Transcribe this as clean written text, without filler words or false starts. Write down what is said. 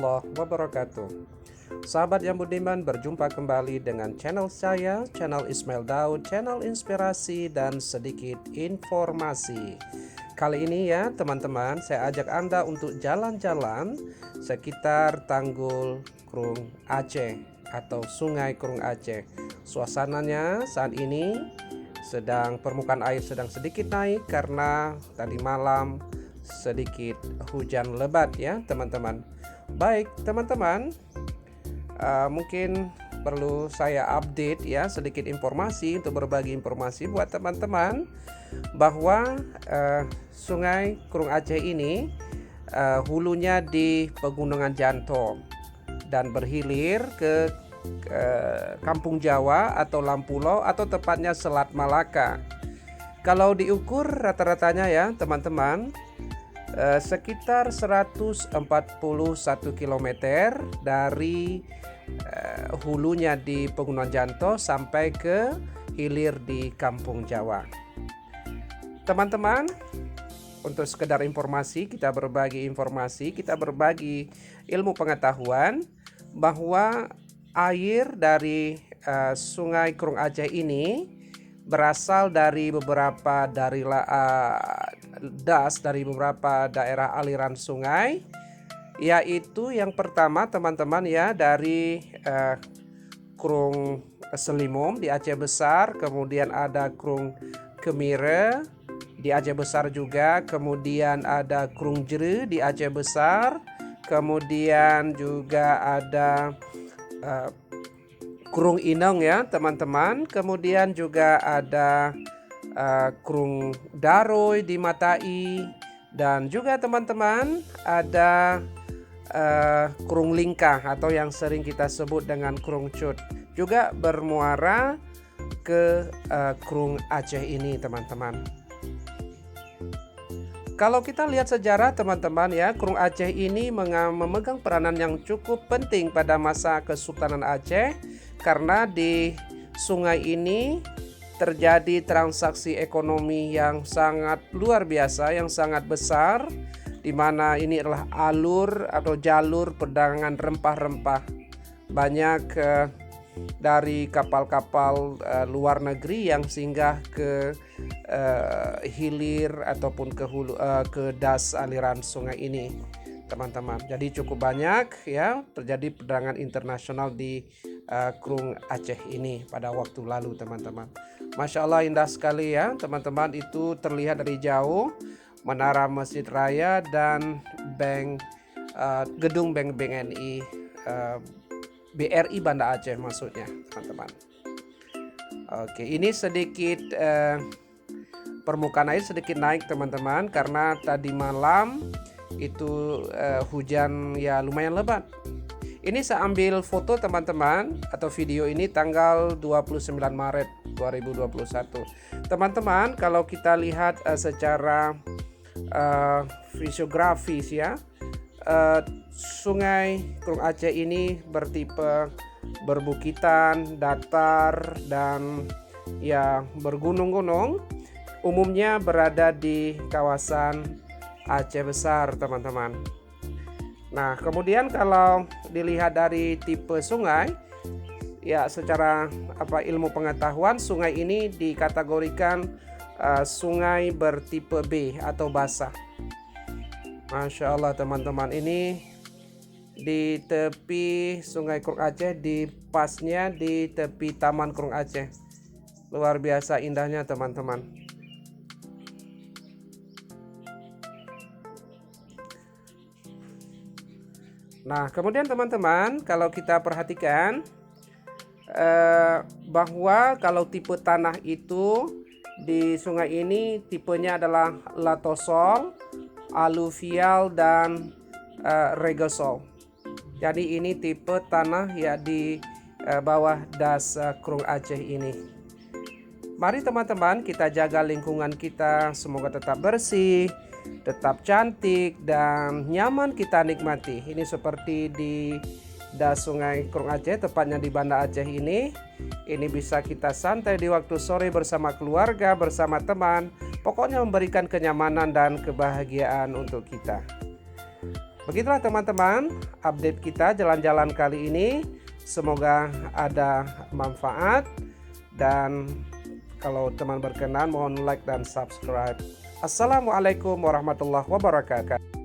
warahmatullahi wabarakatuh. Sahabat yang budiman, berjumpa kembali dengan channel saya, channel Ismail Daud, channel inspirasi dan sedikit informasi. Kali ini ya teman-teman, saya ajak Anda untuk jalan-jalan sekitar Tanggul Krung Aceh atau Sungai Krung Aceh. Suasananya saat ini permukaan air sedang sedikit naik karena tadi malam sedikit hujan lebat ya teman-teman. Baik teman-teman, mungkin perlu saya update ya sedikit informasi untuk berbagi informasi buat teman-teman bahwa Sungai Krung Aceh ini hulunya di Pegunungan Janto dan berhilir ke Kampung Jawa atau Lampulo atau tepatnya Selat Malaka. Kalau diukur rata-ratanya ya teman-teman, sekitar 141 km dari hulunya di Pegunungan Janto sampai ke hilir di Kampung Jawa. Teman-teman, untuk sekedar informasi, kita berbagi ilmu pengetahuan bahwa air dari Sungai Krung Aceh ini berasal dari beberapa dari beberapa daerah aliran sungai, yaitu yang pertama teman-teman ya dari Krung Selimum di Aceh Besar, kemudian ada Krung Kemire di Aceh Besar juga, kemudian ada Krung Jere di Aceh Besar, kemudian juga ada Krung Inong ya teman-teman, kemudian juga ada Krung Daroy di Matai, dan juga teman-teman ada Krung Lingkah atau yang sering kita sebut dengan Krung Cut, juga bermuara ke Krung Aceh ini teman-teman. Kalau kita lihat sejarah teman-teman ya, Krung Aceh ini memegang peranan yang cukup penting pada masa Kesultanan Aceh, karena di sungai ini terjadi transaksi ekonomi yang sangat luar biasa, yang sangat besar, di mana ini adalah alur atau jalur perdagangan rempah-rempah. Banyak dari kapal-kapal luar negeri yang singgah ke hilir ataupun ke das aliran sungai ini teman-teman. Jadi cukup banyak ya terjadi perdagangan internasional di Krung Aceh ini pada waktu lalu teman-teman. Masya Allah indah sekali ya teman-teman, itu terlihat dari jauh menara Masjid Raya dan gedung Bank BNI BRI Banda Aceh maksudnya teman-teman. Oke, ini sedikit permukaan air sedikit naik teman-teman karena tadi malam itu hujan ya lumayan lebat. Ini saya ambil foto teman-teman atau video ini tanggal 29 Maret 2021. Teman-teman, kalau kita lihat secara fisiografis ya, Sungai Krung Aceh ini bertipe berbukitan, datar, dan ya bergunung-gunung. Umumnya berada di kawasan Aceh Besar teman-teman. Nah kemudian kalau dilihat dari tipe sungai ya, secara ilmu pengetahuan sungai ini dikategorikan sungai bertipe B atau basah. Masya Allah teman-teman, ini di tepi Sungai Krung Aceh, di pasnya di tepi Taman Krung Aceh. Luar biasa indahnya teman-teman. Nah kemudian teman-teman, kalau kita perhatikan bahwa kalau tipe tanah itu di sungai ini tipenya adalah latosol, aluvial, dan regosol. Jadi ini tipe tanah ya di bawah das Krung Aceh ini. Mari teman-teman kita jaga lingkungan kita, semoga tetap bersih, tetap cantik, dan nyaman kita nikmati. Ini seperti di das Sungai Krung Aceh, tepatnya di Banda Aceh ini. Ini bisa kita santai di waktu sore bersama keluarga, bersama teman. Pokoknya memberikan kenyamanan dan kebahagiaan untuk kita. Begitulah teman-teman, update kita jalan-jalan kali ini. Semoga ada manfaat, dan kalau teman berkenan mohon like dan subscribe. Assalamualaikum warahmatullahi wabarakatuh.